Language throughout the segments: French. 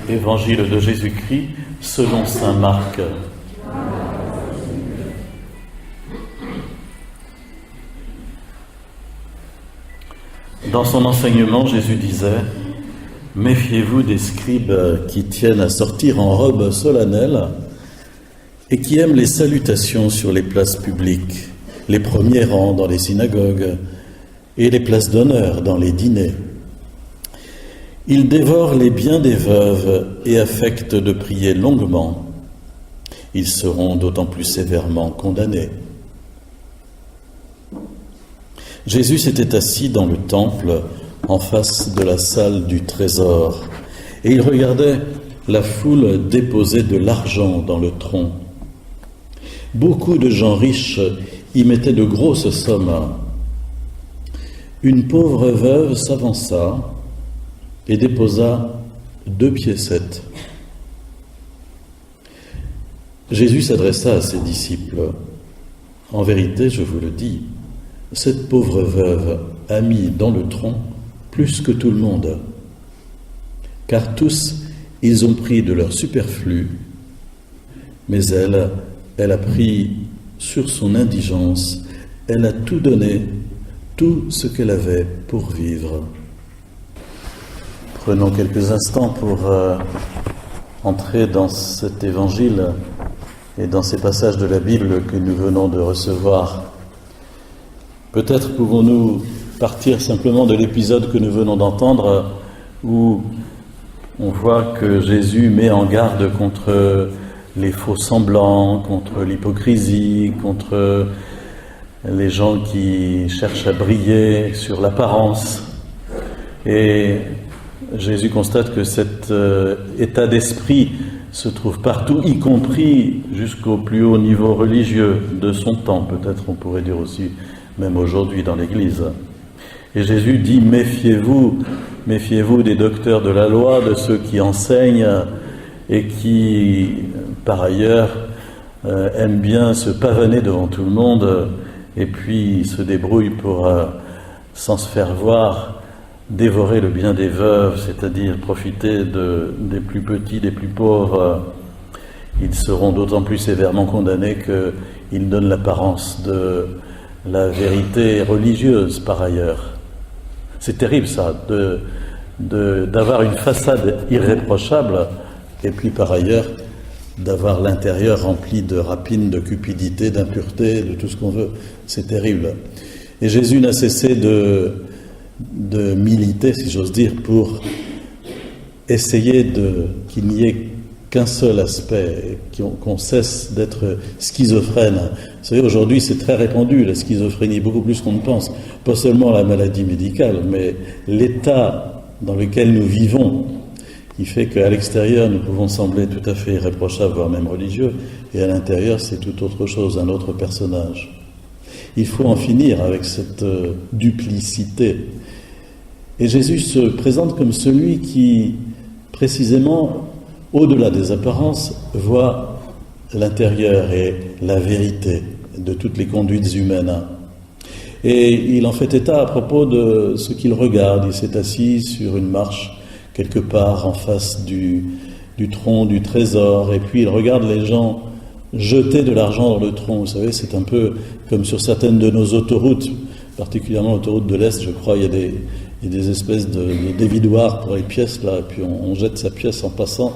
Évangile de Jésus-Christ selon saint Marc. Dans son enseignement, Jésus disait « Méfiez-vous des scribes qui tiennent à sortir en robe solennelle et qui aiment les salutations sur les places publiques, les premiers rangs dans les synagogues et les places d'honneur dans les dîners. Ils dévorent les biens des veuves et affectent de prier longuement. Ils seront d'autant plus sévèrement condamnés. » Jésus s'était assis dans le temple en face de la salle du trésor et il regardait la foule déposer de l'argent dans le tronc. Beaucoup de gens riches y mettaient de grosses sommes. Une pauvre veuve s'avança et déposa 2 piécettes. Jésus s'adressa à ses disciples. « En vérité, je vous le dis, cette pauvre veuve a mis dans le tronc plus que tout le monde, car tous, ils ont pris de leur superflu, mais elle a pris sur son indigence, elle a tout donné, tout ce qu'elle avait pour vivre. » Prenons quelques instants pour entrer dans cet évangile et dans ces passages de la Bible que nous venons de recevoir. Peut-être pouvons-nous partir simplement de l'épisode que nous venons d'entendre où on voit que Jésus met en garde contre les faux semblants, contre l'hypocrisie, contre les gens qui cherchent à briller sur l'apparence. Et Jésus constate que cet état d'esprit se trouve partout, y compris jusqu'au plus haut niveau religieux de son temps, peut-être on pourrait dire aussi même aujourd'hui dans l'Église. Et Jésus dit « Méfiez-vous des docteurs de la loi, de ceux qui enseignent et qui, par ailleurs, aiment bien se pavaner devant tout le monde et puis se débrouillent pour, sans se faire voir, dévorer le bien des veuves, c'est-à-dire profiter des plus petits, des plus pauvres. Ils seront d'autant plus sévèrement condamnés qu'ils donnent l'apparence de la vérité religieuse par ailleurs. » C'est terrible ça, d'avoir une façade irréprochable et puis par ailleurs d'avoir l'intérieur rempli de rapines, de cupidité, d'impureté, de tout ce qu'on veut. C'est terrible. Et Jésus n'a cessé de militer, si j'ose dire, pour essayer qu'il n'y ait qu'un seul aspect, qu'on cesse d'être schizophrène. Vous savez, aujourd'hui, c'est très répandu, la schizophrénie, beaucoup plus qu'on ne pense. Pas seulement la maladie médicale, mais l'état dans lequel nous vivons, qui fait qu'à l'extérieur, nous pouvons sembler tout à fait irréprochables, voire même religieux, et à l'intérieur, c'est tout autre chose, un autre personnage. Il faut en finir avec cette duplicité. Et Jésus se présente comme celui qui, précisément, au-delà des apparences, voit l'intérieur et la vérité de toutes les conduites humaines. Et il en fait état à propos de ce qu'il regarde. Il s'est assis sur une marche quelque part en face du tronc du trésor, et puis il regarde les gens jeter de l'argent dans le tronc. Vous savez, c'est un peu comme sur certaines de nos autoroutes, particulièrement l'autoroute de l'Est, je crois, il y a des espèces de dévidoirs pour les pièces, là, et puis on jette sa pièce en passant,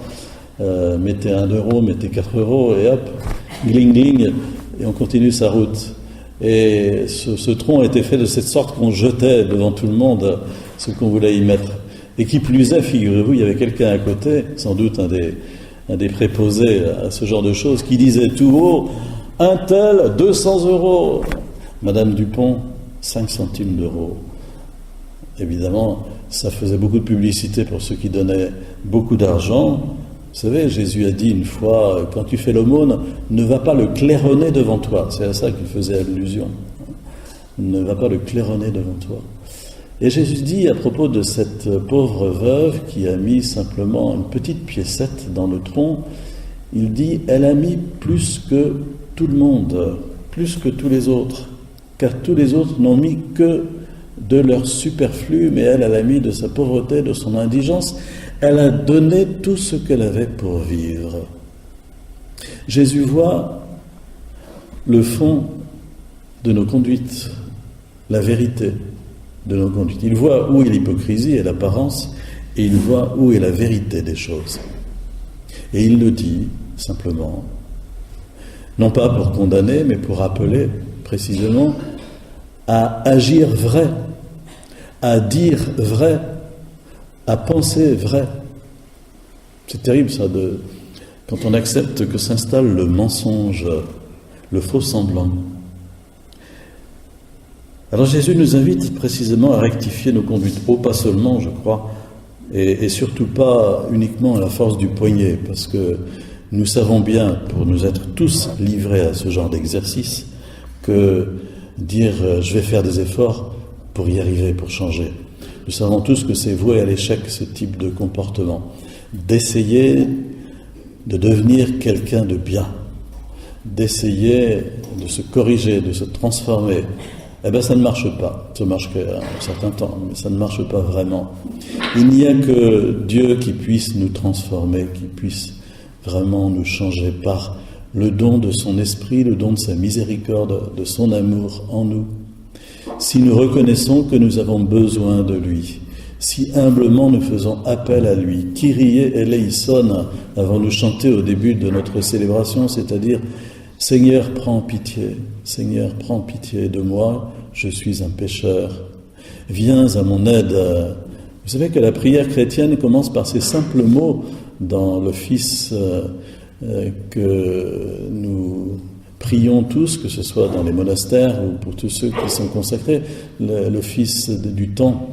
mettez 1 euro, mettez 4 euros, et hop, gling gling, et on continue sa route. Et ce tronc a été fait de cette sorte qu'on jetait devant tout le monde ce qu'on voulait y mettre. Et qui plus est, figurez-vous, il y avait quelqu'un à côté, sans doute un des préposés à ce genre de choses, qui disait tout haut, un tel, 200 euros, Madame Dupont, 5 centimes d'euros. Évidemment, ça faisait beaucoup de publicité pour ceux qui donnaient beaucoup d'argent. Vous savez, Jésus a dit une fois, quand tu fais l'aumône, ne va pas le claironner devant toi. C'est à ça qu'il faisait allusion. Ne va pas le claironner devant toi. Et Jésus dit à propos de cette pauvre veuve qui a mis simplement une petite piécette dans le tronc, il dit, elle a mis plus que tout le monde, plus que tous les autres, car tous les autres n'ont mis que de leur superflu, mais elle a mis de sa pauvreté, de son indigence. Elle a donné tout ce qu'elle avait pour vivre. Jésus voit le fond de nos conduites, la vérité de nos conduites. Il voit où est l'hypocrisie et l'apparence, et il voit où est la vérité des choses. Et il le dit simplement, non pas pour condamner, mais pour appeler précisément à agir vrai, à dire vrai, à penser vrai. C'est terrible ça, quand on accepte que s'installe le mensonge, le faux semblant. Alors Jésus nous invite précisément à rectifier nos conduites, pas seulement, je crois, et surtout pas uniquement à la force du poignet, parce que nous savons bien, pour nous être tous livrés à ce genre d'exercice, que dire « je vais faire des efforts » pour y arriver, pour changer. Nous savons tous que c'est voué à l'échec, ce type de comportement. D'essayer de devenir quelqu'un de bien, d'essayer de se corriger, de se transformer. Eh bien, ça ne marche pas. Ça marche qu'un certain temps, mais ça ne marche pas vraiment. Il n'y a que Dieu qui puisse nous transformer, qui puisse vraiment nous changer par le don de son esprit, le don de sa miséricorde, de son amour en nous. Si nous reconnaissons que nous avons besoin de lui, si humblement nous faisons appel à lui, Kyrie eleison, avons-nous chanté au début de notre célébration, c'est-à-dire « Seigneur, prends pitié, Seigneur, prends pitié de moi, je suis un pécheur, viens à mon aide ». Vous savez que la prière chrétienne commence par ces simples mots dans l'office que nous prions tous, que ce soit dans les monastères ou pour tous ceux qui sont consacrés, l'office du temps,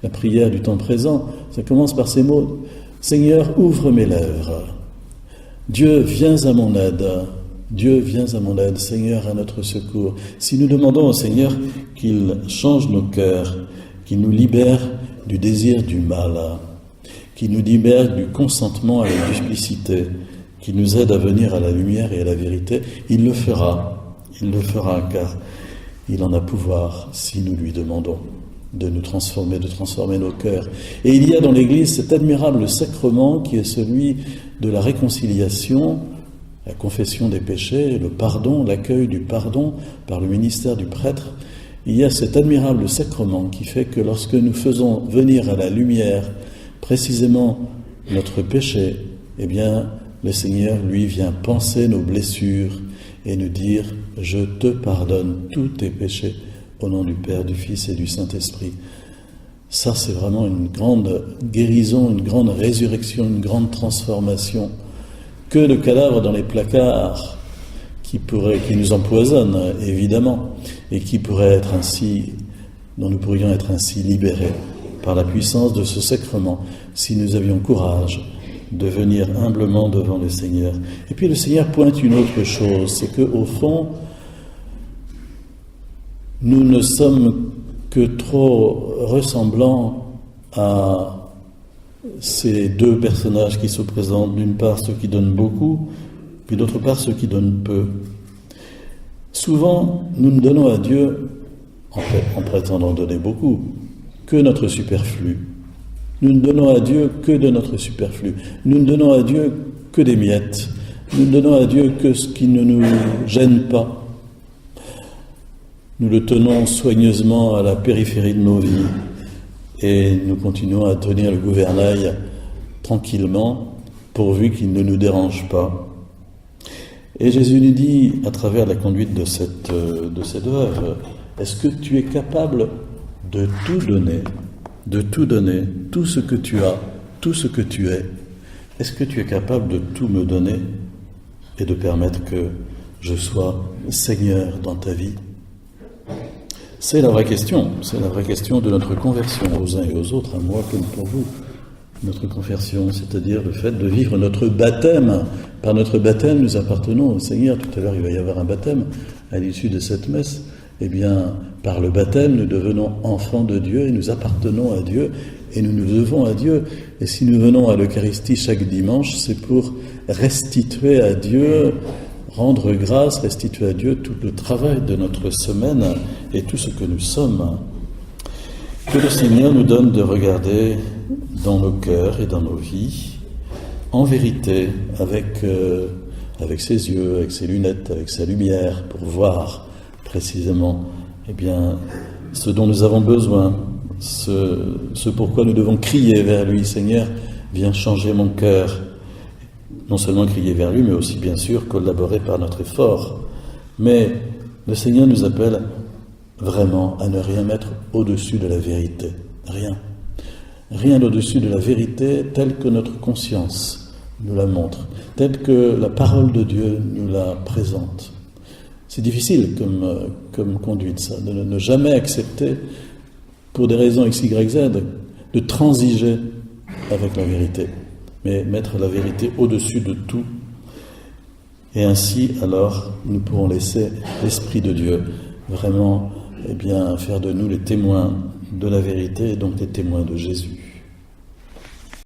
la prière du temps présent, ça commence par ces mots. Seigneur, ouvre mes lèvres. Dieu, viens à mon aide. Dieu, viens à mon aide. Seigneur, à notre secours. Si nous demandons au Seigneur qu'il change nos cœurs, qu'il nous libère du désir du mal, qu'il nous libère du consentement à la duplicité, qu'il nous aide à venir à la lumière et à la vérité, il le fera. Il le fera, car il en a pouvoir si nous lui demandons de nous transformer, de transformer nos cœurs. Et il y a dans l'Église cet admirable sacrement qui est celui de la réconciliation, la confession des péchés, le pardon, l'accueil du pardon par le ministère du prêtre. Il y a cet admirable sacrement qui fait que lorsque nous faisons venir à la lumière précisément notre péché, eh bien, le Seigneur, lui, vient panser nos blessures et nous dire « Je te pardonne tous tes péchés » au nom du Père, du Fils et du Saint-Esprit. Ça, c'est vraiment une grande guérison, une grande résurrection, une grande transformation. Que le cadavre dans les placards qui nous empoisonne, évidemment, et qui pourrait être ainsi, dont nous pourrions être ainsi libérés par la puissance de ce sacrement, si nous avions courage de venir humblement devant le Seigneur. Et puis le Seigneur pointe une autre chose, c'est qu'au fond, nous ne sommes que trop ressemblants à ces deux personnages qui se présentent, d'une part ceux qui donnent beaucoup, puis d'autre part ceux qui donnent peu. Souvent, nous ne donnons à Dieu, en prétendant donner beaucoup, que notre superflu. Nous ne donnons à Dieu que de notre superflu. Nous ne donnons à Dieu que des miettes. Nous ne donnons à Dieu que ce qui ne nous gêne pas. Nous le tenons soigneusement à la périphérie de nos vies et nous continuons à tenir le gouvernail tranquillement pourvu qu'il ne nous dérange pas. Et Jésus nous dit, à travers la conduite de cette œuvre, est-ce que tu es capable de tout donner, tout ce que tu as, tout ce que tu es? Est-ce que tu es capable de tout me donner et de permettre que je sois Seigneur dans ta vie? C'est la vraie question de notre conversion aux uns et aux autres, à moi comme pour vous. Notre conversion, c'est-à-dire le fait de vivre notre baptême. Par notre baptême, nous appartenons au Seigneur. Tout à l'heure, il va y avoir un baptême à l'issue de cette messe. Eh bien, par le baptême, nous devenons enfants de Dieu et nous appartenons à Dieu et nous nous devons à Dieu. Et si nous venons à l'Eucharistie chaque dimanche, c'est pour restituer à Dieu, rendre grâce, restituer à Dieu tout le travail de notre semaine et tout ce que nous sommes. Que le Seigneur nous donne de regarder dans nos cœurs et dans nos vies, en vérité, avec ses yeux, avec ses lunettes, avec sa lumière, pour voir précisément ce dont nous avons besoin, ce pourquoi nous devons crier vers lui. Seigneur, viens changer mon cœur. Non seulement crier vers lui, mais aussi bien sûr collaborer par notre effort. Mais le Seigneur nous appelle vraiment à ne rien mettre au-dessus de la vérité. Rien. Rien au-dessus de la vérité telle que notre conscience nous la montre, telle que la parole de Dieu nous la présente. C'est difficile comme conduite, ça, de ne jamais accepter, pour des raisons X, Y, Z, de transiger avec la vérité, mais mettre la vérité au-dessus de tout. Et ainsi, alors, nous pourrons laisser l'Esprit de Dieu vraiment faire de nous les témoins de la vérité et donc les témoins de Jésus.